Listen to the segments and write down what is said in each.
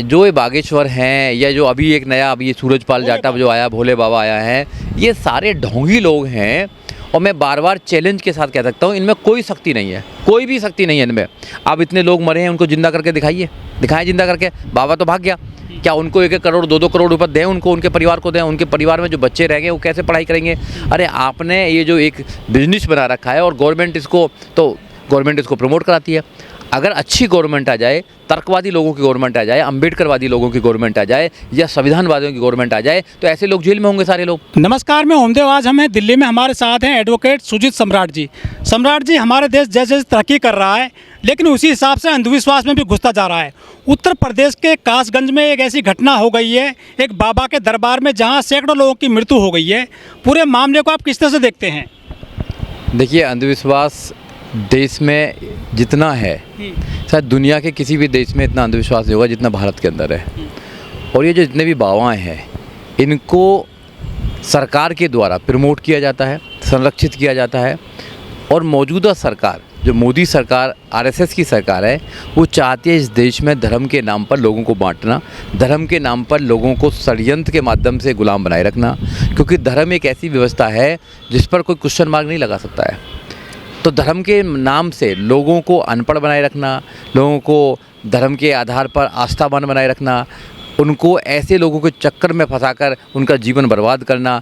जो ये बागेश्वर हैं या जो अभी एक नया अभी ये सूरजपाल जाटव जो आया, भोले बाबा आया है, ये सारे ढोंगी लोग हैं। और मैं बार बार चैलेंज के साथ कह सकता हूँ, इनमें कोई शक्ति नहीं है, कोई भी शक्ति नहीं है इनमें। अब इतने लोग मरे हैं, उनको जिंदा करके दिखाएं जिंदा करके। बाबा तो भाग गया, क्या उनको 1-1 करोड़ 2-2 करोड़ रुपए दें, उनको उनके परिवार को दें? उनके परिवार में जो बच्चे रह गए वो कैसे पढ़ाई करेंगे? अरे आपने ये जो एक बिजनेस बना रखा है और गवर्नमेंट इसको प्रमोट कराती है। अगर अच्छी गवर्नमेंट आ जाए, तर्कवादी लोगों की गवर्नमेंट आ जाए, अंबेडकरवादी लोगों की गवर्नमेंट आ जाए या संविधानवादियों की गवर्नमेंट आ जाए, तो ऐसे लोग जेल में होंगे सारे लोग। नमस्कार, मैं ओमदेव। आज हम हैं दिल्ली में, हमारे साथ हैं एडवोकेट सुजीत सम्राट जी। सम्राट जी, हमारे देश जैसे जैसे तरक्की कर रहा है, लेकिन उसी हिसाब से अंधविश्वास में भी घुसता जा रहा है। उत्तर प्रदेश के कासगंज में एक ऐसी घटना हो गई है, एक बाबा के दरबार में, जहाँ सैकड़ों लोगों की मृत्यु हो गई है। पूरे मामले को आप किस तरह से देखते हैं? देखिए, अंधविश्वास देश में जितना है, शायद दुनिया के किसी भी देश में इतना अंधविश्वास नहीं होगा जितना भारत के अंदर है। और ये जो जितने भी बाबाएं हैं, इनको सरकार के द्वारा प्रमोट किया जाता है, संरक्षित किया जाता है। और मौजूदा सरकार, जो मोदी सरकार, आरएसएस की सरकार है, वो चाहती है इस देश में धर्म के नाम पर लोगों को बांटना, धर्म के नाम पर लोगों को षड्यंत्र के माध्यम से गुलाम बनाए रखना। क्योंकि धर्म एक ऐसी व्यवस्था है जिस पर कोई क्वेश्चन मार्क नहीं लगा सकता है। तो धर्म के नाम से लोगों को अनपढ़ बनाए रखना, लोगों को धर्म के आधार पर आस्थावान बनाए रखना, उनको ऐसे लोगों के चक्कर में फंसाकर उनका जीवन बर्बाद करना,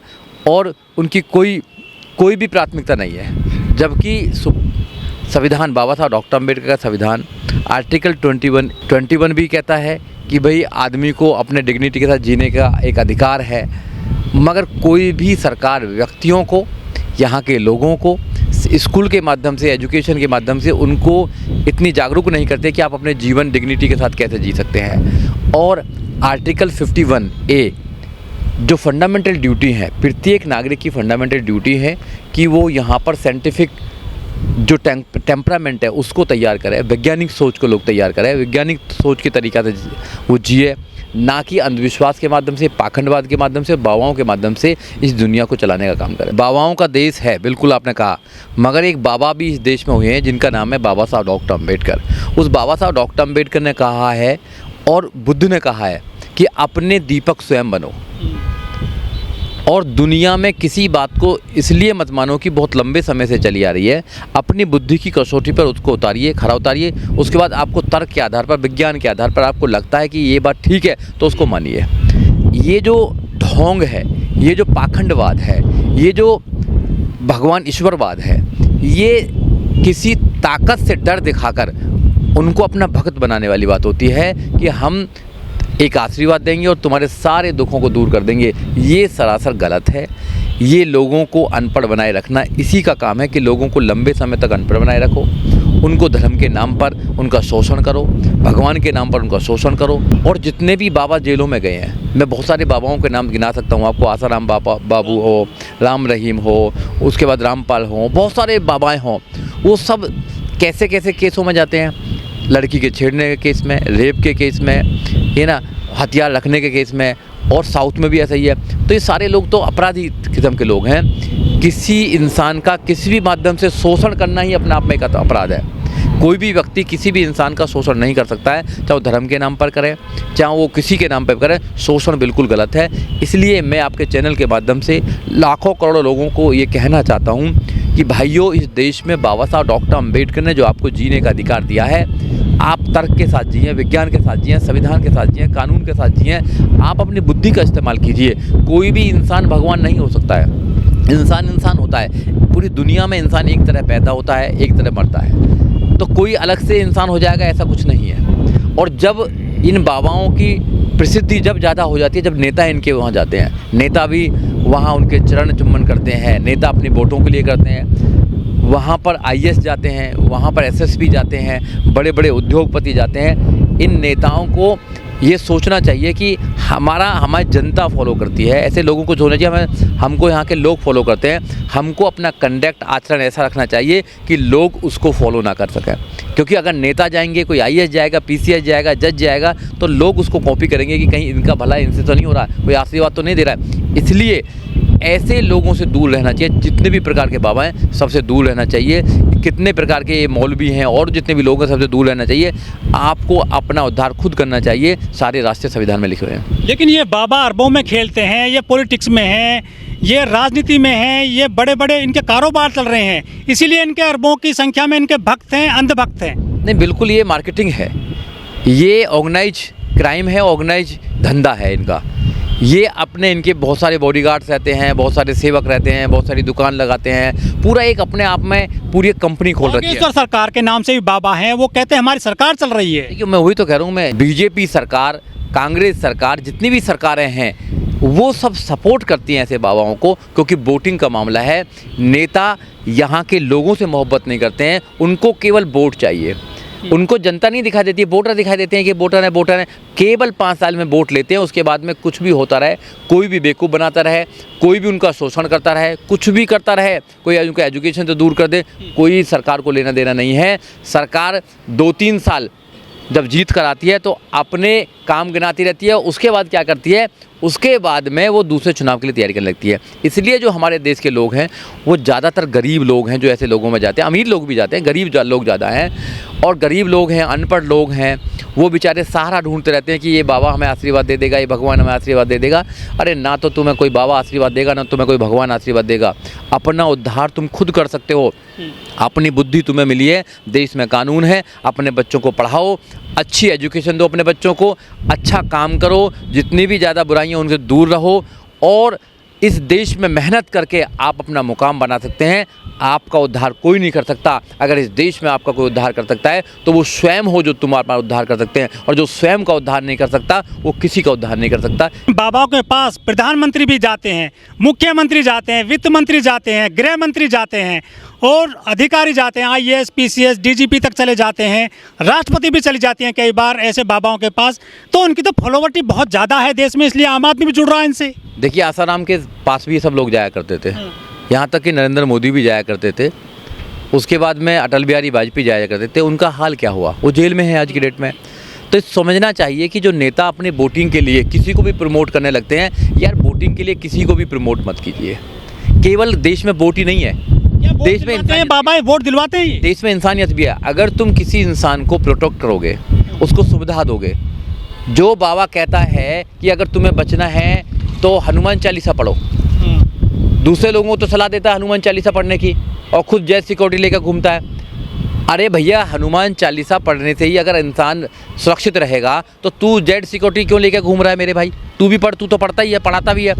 और उनकी कोई भी प्राथमिकता नहीं है। जबकि संविधान, बाबा साहब डॉक्टर अम्बेडकर का संविधान आर्टिकल 21 भी कहता है कि भाई आदमी को अपने डिग्निटी के साथ जीने का एक अधिकार है। मगर कोई भी सरकार व्यक्तियों को, यहाँ के लोगों को स्कूल के माध्यम से, एजुकेशन के माध्यम से उनको इतनी जागरूक नहीं करते कि आप अपने जीवन डिग्निटी के साथ कैसे जी सकते हैं। और आर्टिकल 51A जो फंडामेंटल ड्यूटी है, प्रत्येक नागरिक की फंडामेंटल ड्यूटी है कि वो यहाँ पर साइंटिफिक जो टेम्परामेंट है उसको तैयार करे, वैज्ञानिक सोच को लोग तैयार करें, वैज्ञानिक सोच के तरीक़ा से वो जिए, ना कि अंधविश्वास के माध्यम से, पाखंडवाद के माध्यम से, बाबाओं के माध्यम से इस दुनिया को चलाने का काम करें। बाबाओं का देश है, बिल्कुल आपने कहा, मगर एक बाबा भी इस देश में हुए हैं जिनका नाम है बाबा साहब डॉक्टर अम्बेडकर। उस बाबा साहब डॉक्टर अम्बेडकर ने कहा है और बुद्ध ने कहा है कि अपने दीपक स्वयं बनो। और दुनिया में किसी बात को इसलिए मत मानो कि बहुत लंबे समय से चली आ रही है। अपनी बुद्धि की कसौटी पर उसको उतारिए, खरा उतारिए। उसके बाद आपको तर्क के आधार पर, विज्ञान के आधार पर आपको लगता है कि ये बात ठीक है तो उसको मानिए। ये जो ढोंग है, ये जो पाखंडवाद है, ये जो भगवान ईश्वरवाद है, ये किसी ताकत से डर दिखाकर उनको अपना भक्त बनाने वाली बात होती है कि हम एक आशीर्वाद देंगे और तुम्हारे सारे दुखों को दूर कर देंगे। ये सरासर गलत है। ये लोगों को अनपढ़ बनाए रखना, इसी का काम है कि लोगों को लंबे समय तक अनपढ़ बनाए रखो, उनको धर्म के नाम पर उनका शोषण करो, भगवान के नाम पर उनका शोषण करो। और जितने भी बाबा जेलों में गए हैं, मैं बहुत सारे बाबाओं के नाम गिना सकता हूँ आपको। आसाराम बाबू हो, राम रहीम हो, उसके बाद रामपाल हो, बहुत सारे बाबाएँ हों। वो सब कैसे कैसे केसों में जाते हैं, लड़की के छेड़ने के केस में, रेप के केस में, ये ना हथियार रखने के केस में, और साउथ में भी ऐसा ही है। तो ये सारे लोग तो अपराधी किस्म के लोग हैं। किसी इंसान का किसी भी माध्यम से शोषण करना ही अपने आप में एक अपराध है। कोई भी व्यक्ति किसी भी इंसान का शोषण नहीं कर सकता है, चाहे वो धर्म के नाम पर करे, चाहे वो किसी के नाम पर करे। शोषण बिल्कुल गलत है। इसलिए मैं आपके चैनल के माध्यम से लाखों करोड़ों लोगों को ये कहना चाहता हूँ कि भाइयों, इस देश में बाबा साहब डॉक्टर अम्बेडकर ने जो आपको जीने का अधिकार दिया है, आप तर्क के साथ जिए, विज्ञान के साथ जिए, संविधान के साथ जिए, कानून के साथ जिए। आप अपनी बुद्धि का इस्तेमाल कीजिए। कोई भी इंसान भगवान नहीं हो सकता है। इंसान होता है। पूरी दुनिया में इंसान एक तरह पैदा होता है, एक तरह मरता है। तो कोई अलग से इंसान हो जाएगा ऐसा कुछ नहीं है। और जब इन बाबाओं की प्रसिद्धि जब ज़्यादा हो जाती है, जब नेता इनके वहाँ जाते हैं, नेता भी वहाँ उनके चरण चुम्बन करते हैं, नेता अपनी वोटों के लिए करते हैं, वहाँ पर आईएएस जाते हैं, वहाँ पर एसएसपी जाते हैं, बड़े बड़े उद्योगपति जाते हैं। इन नेताओं को ये सोचना चाहिए कि हमारी जनता फॉलो करती है, ऐसे लोगों को होना चाहिए। हमको यहाँ के लोग फॉलो करते हैं। हमको अपना कंडक्ट, आचरण ऐसा रखना चाहिए कि लोग उसको फॉलो ना कर सकें। क्योंकि अगर नेता जाएंगे, कोई आईएएस जाएगा, पीसीएस जाएगा, जज जाएगा, तो लोग उसको कॉपी करेंगे कि कहीं इनका भला इनसे तो नहीं हो रहा, कोई आशीर्वाद तो नहीं दे रहा है। इसलिए ऐसे लोगों से दूर रहना चाहिए। जितने भी प्रकार के बाबा हैं, सबसे दूर रहना चाहिए। कितने प्रकार के ये मौलवी हैं और जितने भी लोग हैं सबसे दूर रहना चाहिए। आपको अपना उद्धार खुद करना चाहिए, सारे रास्ते संविधान में लिखे हुए हैं। लेकिन ये बाबा अरबों में खेलते हैं, ये पॉलिटिक्स में हैं, ये राजनीति में हैं, ये बड़े बड़े इनके कारोबार चल रहे हैं, इसीलिए इनके अरबों की संख्या में इनके भक्त हैं, अंधभक्त हैं। नहीं, बिल्कुल ये मार्केटिंग है, ये ऑर्गेनाइज क्राइम है, ऑर्गेनाइज धंधा है इनका। ये अपने इनके बहुत सारे बॉडीगार्ड्स रहते हैं, बहुत सारे सेवक रहते हैं, बहुत सारी दुकान लगाते हैं, पूरा एक अपने आप में पूरी एक कंपनी खोल रखी है। योगेश्वर सरकार के नाम से भी बाबा हैं, वो कहते हैं हमारी सरकार चल रही है। देखिए, मैं वही तो कह रहा हूँ, मैं बीजेपी सरकार, कांग्रेस सरकार, जितनी भी सरकारें हैं वो सब सपोर्ट करती हैं ऐसे बाबाओं को, क्योंकि वोटिंग का मामला है। नेता यहाँ के लोगों से मोहब्बत नहीं करते हैं, उनको केवल वोट चाहिए। उनको जनता नहीं दिखाई देती है, वोटर दिखाई देते हैं कि वोटर है, वोटर है। केवल 5 साल में वोट लेते हैं, उसके बाद में कुछ भी होता रहे, कोई भी बेवकूफ़ बनाता रहे, कोई भी उनका शोषण करता रहे, कुछ भी करता रहे, कोई उनका एजुकेशन तो दूर कर दे, कोई सरकार को लेना देना नहीं है। सरकार 2-3 साल जब जीत कर आती है तो अपने काम गिनाती रहती है, उसके बाद क्या करती है, उसके बाद में वो दूसरे चुनाव के लिए तैयारी करने लगती है। इसलिए जो हमारे देश के लोग हैं वो ज़्यादातर गरीब लोग हैं जो ऐसे लोगों में जाते हैं। अमीर लोग भी जाते हैं, गरीब लोग ज़्यादा हैं, और गरीब लोग हैं, अनपढ़ लोग हैं, वो बेचारे सहारा ढूंढते रहते हैं कि ये बाबा हमें आशीर्वाद दे देगा, ये भगवान हमें आशीर्वाद दे देगा। अरे ना तो तुम्हें कोई बाबा आशीर्वाद देगा, ना तुम्हें कोई भगवान आशीर्वाद देगा। अपना उद्धार तुम खुद कर सकते हो, अपनी बुद्धि तुम्हें मिली है, देश में कानून है, अपने बच्चों को पढ़ाओ, अच्छी एजुकेशन दो अपने बच्चों को, अच्छा काम करो, जितनी भी ज़्यादा बुराइयाँ उनसे दूर रहो, और इस देश में मेहनत करके आप अपना मुकाम बना सकते हैं। आपका उद्धार कोई नहीं कर सकता। अगर इस देश में आपका कोई उद्धार कर सकता है तो वो स्वयं हो जो तुम्हारा उद्धार कर सकते हैं, और जो स्वयं का उद्धार नहीं कर सकता वो किसी का उद्धार नहीं कर सकता। बाबाओं के पास प्रधानमंत्री भी जाते हैं, मुख्यमंत्री जाते हैं, वित्त मंत्री जाते हैं, गृह मंत्री जाते हैं, और अधिकारी जाते हैं, IAS, PCS, DGP तक चले जाते हैं, राष्ट्रपति भी चली जाती हैं कई बार ऐसे बाबाओं के पास। तो उनकी तो फॉलोवर्टी बहुत ज़्यादा है देश में, इसलिए आम आदमी भी जुड़ रहा है इनसे। देखिए, आसाराम के पास भी ये सब लोग जाया करते थे, यहाँ तक कि नरेंद्र मोदी भी जाया करते थे, उसके बाद में अटल बिहारी वाजपेयी जाया करते थे। उनका हाल क्या हुआ? वो जेल में है आज की डेट में। तो समझना चाहिए कि जो नेता अपने वोटिंग के लिए किसी को भी प्रमोट करने लगते हैं, यार वोटिंग के लिए किसी को भी प्रमोट मत कीजिए। केवल देश में वोट ही नहीं है, देश में बाबा वोट दिलवाते हैं, देश में इंसानियत भी है। अगर तुम किसी इंसान को प्रोटेक्ट करोगे, उसको सुविधा दोगे, जो बाबा कहता है कि अगर तुम्हें बचना है तो हनुमान चालीसा पढ़ो, दूसरे लोगों को तो सलाह देता है हनुमान चालीसा पढ़ने की, और खुद जेड सिक्योरिटी लेकर घूमता है। अरे भैया, हनुमान चालीसा पढ़ने से ही अगर इंसान सुरक्षित रहेगा तो तू जेड सिक्योरिटी क्यों लेकर घूम रहा है मेरे भाई? तू भी पढ़, तू तो पढ़ता ही है, पढ़ाता भी है।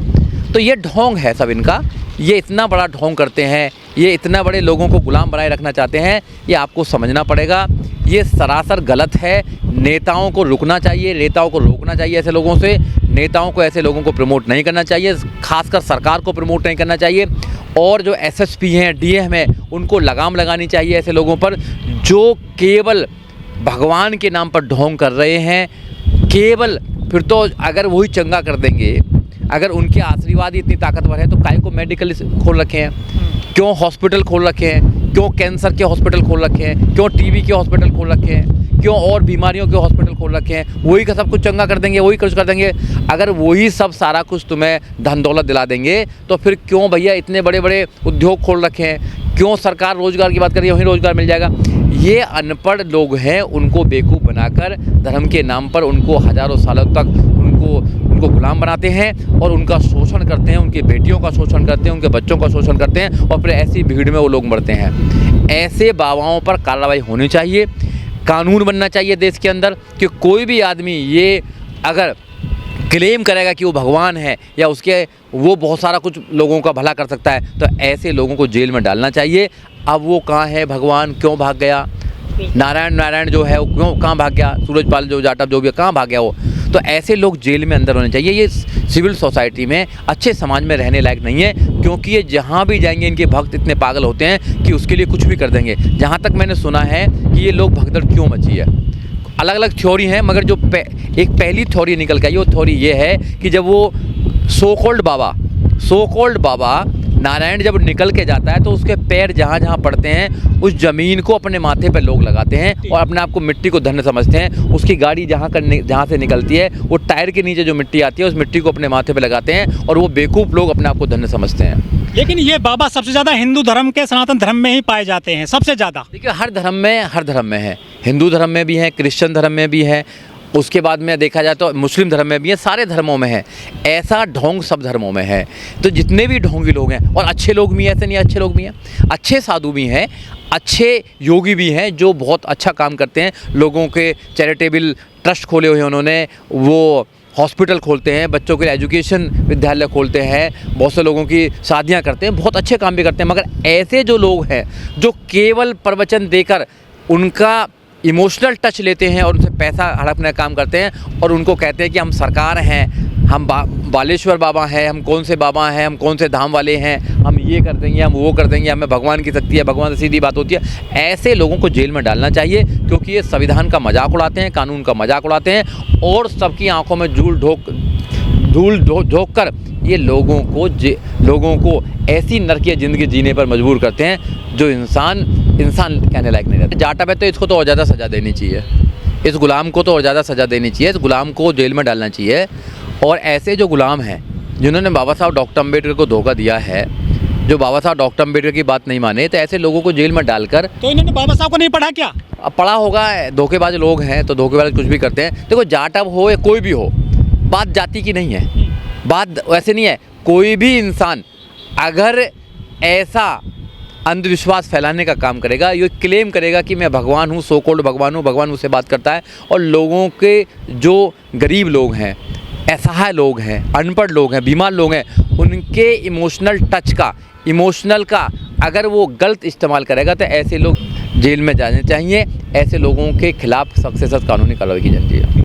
तो ये ढोंग है सब इनका, ये इतना बड़ा ढोंग करते हैं, ये इतना बड़े लोगों को गुलाम बनाए रखना चाहते हैं, ये आपको समझना पड़ेगा। ये सरासर गलत है। नेताओं को रुकना चाहिए, नेताओं को रोकना चाहिए ऐसे लोगों से, नेताओं को ऐसे लोगों को प्रमोट नहीं करना चाहिए, खासकर सरकार को प्रमोट नहीं करना चाहिए। और जो SSP हैं, DM हैं, उनको लगाम लगानी चाहिए ऐसे लोगों पर जो केवल भगवान के नाम पर ढोंग कर रहे हैं। केवल फिर तो अगर वही चंगा कर देंगे, अगर उनके आशीर्वाद ही इतनी ताकतवर है तो काहे को मेडिकल खोल रखे हैं, क्यों हॉस्पिटल खोल रखे हैं, क्यों कैंसर के हॉस्पिटल खोल रखे हैं, क्यों TB के हॉस्पिटल खोल रखे हैं, क्यों और बीमारियों के हॉस्पिटल खोल रखे हैं? वही का सब कुछ चंगा कर देंगे, वही कुछ कर देंगे। अगर वही सब सारा कुछ तुम्हें धन दौलत दिला देंगे तो फिर क्यों भैया इतने बड़े बड़े उद्योग खोल रखे हैं? क्यों सरकार रोजगार की बात कर रही है, वहीं रोजगार मिल जाएगा? ये अनपढ़ लोग हैं, उनको बेवकूफ़ बनाकर धर्म के नाम पर उनको हज़ारों सालों तक उनको गुलाम बनाते हैं और उनका शोषण करते हैं, उनकी बेटियों का शोषण करते हैं, उनके बच्चों का शोषण करते हैं, और फिर ऐसी भीड़ में वो लोग मरते हैं। ऐसे बाबाओं पर कार्रवाई होनी चाहिए, कानून बनना चाहिए देश के अंदर कि कोई भी आदमी ये अगर क्लेम करेगा कि वो भगवान है या उसके वो बहुत सारा कुछ लोगों का भला कर सकता है, तो ऐसे लोगों को जेल में डालना चाहिए। अब वो कहाँ है भगवान, क्यों भाग गया? नारायण जो है वो क्यों कहाँ भाग गया? सूरजपाल जो जाटव जो भी है कहाँ भाग गया वो? तो ऐसे लोग जेल में अंदर होने चाहिए। ये सिविल सोसाइटी में, अच्छे समाज में रहने लायक नहीं है, क्योंकि ये जहाँ भी जाएंगे इनके भक्त इतने पागल होते हैं कि उसके लिए कुछ भी कर देंगे। जहाँ तक मैंने सुना है कि ये लोग भगदड़ क्यों मची है, अलग अलग थ्योरी हैं, मगर जो एक पहली थ्योरी निकल के आई वो थ्योरी ये है कि जब वो सो कॉल्ड बाबा नारायण जब निकल के जाता है तो उसके पैर जहाँ जहाँ पड़ते हैं उस ज़मीन को अपने माथे पर लोग लगाते हैं और अपने आप को मिट्टी को धन्य समझते हैं। उसकी गाड़ी जहाँ से निकलती है वो टायर के नीचे जो मिट्टी आती है उस मिट्टी को अपने माथे पर लगाते हैं और वो बेवकूफ़ लोग अपने आप को धन्य समझते हैं। लेकिन ये बाबा सबसे ज़्यादा हिंदू धर्म के, सनातन धर्म में ही पाए जाते हैं सबसे ज़्यादा। देखिए हर धर्म में है, हिंदू धर्म में भी है, क्रिश्चियन धर्म में भी है, उसके बाद में देखा जाए तो मुस्लिम धर्म में भी है, सारे धर्मों में है। ऐसा ढोंग सब धर्मों में है। तो जितने भी ढोंगी लोग हैं, और अच्छे लोग भी हैं, ऐसे नहीं अच्छे लोग भी हैं, अच्छे साधु भी हैं, अच्छे योगी भी हैं जो बहुत अच्छा काम करते हैं। लोगों के चैरिटेबल ट्रस्ट खोले हुए हैं उन्होंने, वो हॉस्पिटल खोलते हैं, बच्चों के लिए एजुकेशन विद्यालय खोलते हैं, बहुत से लोगों की शादियां करते हैं, बहुत अच्छे काम भी करते हैं। मगर ऐसे जो लोग हैं जो केवल प्रवचन देकर उनका इमोशनल टच लेते हैं और उनसे पैसा हड़पने का काम करते हैं और उनको कहते हैं कि हम सरकार हैं, हम बालेश्वर बाबा हैं, हम कौन से बाबा हैं, हम कौन से धाम वाले हैं, हम ये कर देंगे, हम वो कर देंगे, हमें भगवान की शक्ति है, भगवान से सीधी बात होती है। ऐसे लोगों को जेल में डालना चाहिए क्योंकि ये संविधान का मजाक उड़ाते हैं, कानून का मजाक उड़ाते हैं और सबकी आंखों में धूल झोंक कर ये लोगों को ऐसी नरकीय ज़िंदगी जीने पर मजबूर करते हैं जो इंसान कहने लायक नहीं रहता। जाटा पे तो इसको तो और ज़्यादा सज़ा देनी चाहिए, इस गुलाम को तो और ज़्यादा सज़ा देनी चाहिए, इस गुलाम को जेल में डालना चाहिए। और ऐसे जो गुलाम हैं जिन्होंने बाबा साहब डॉक्टर अम्बेडकर को धोखा दिया है, जो बाबा साहब डॉक्टर अम्बेडकर की बात नहीं माने, तो ऐसे लोगों को जेल में डालकर। तो इन्होंने बाबा साहब को नहीं पढ़ा क्या? अब पढ़ा होगा, धोखेबाज लोग हैं तो धोखेबाज कुछ भी करते हैं। देखो जाट अब हो या कोई भी हो, बात जाति की नहीं है, बात वैसे नहीं है। कोई भी इंसान अगर ऐसा अंधविश्वास फैलाने का काम करेगा, ये क्लेम करेगा कि मैं भगवान हूँ, सो कॉल्ड भगवान हूँ, भगवान मुझसे बात करता है, और लोगों के जो गरीब लोग हैं, असहाय लोग हैं, अनपढ़ लोग हैं, बीमार लोग हैं, उनके इमोशनल का अगर वो गलत इस्तेमाल करेगा तो ऐसे लोग जेल में जाने चाहिए। ऐसे लोगों के खिलाफ सख्त से सख्त कानूनी कार्रवाई की जानी चाहिए।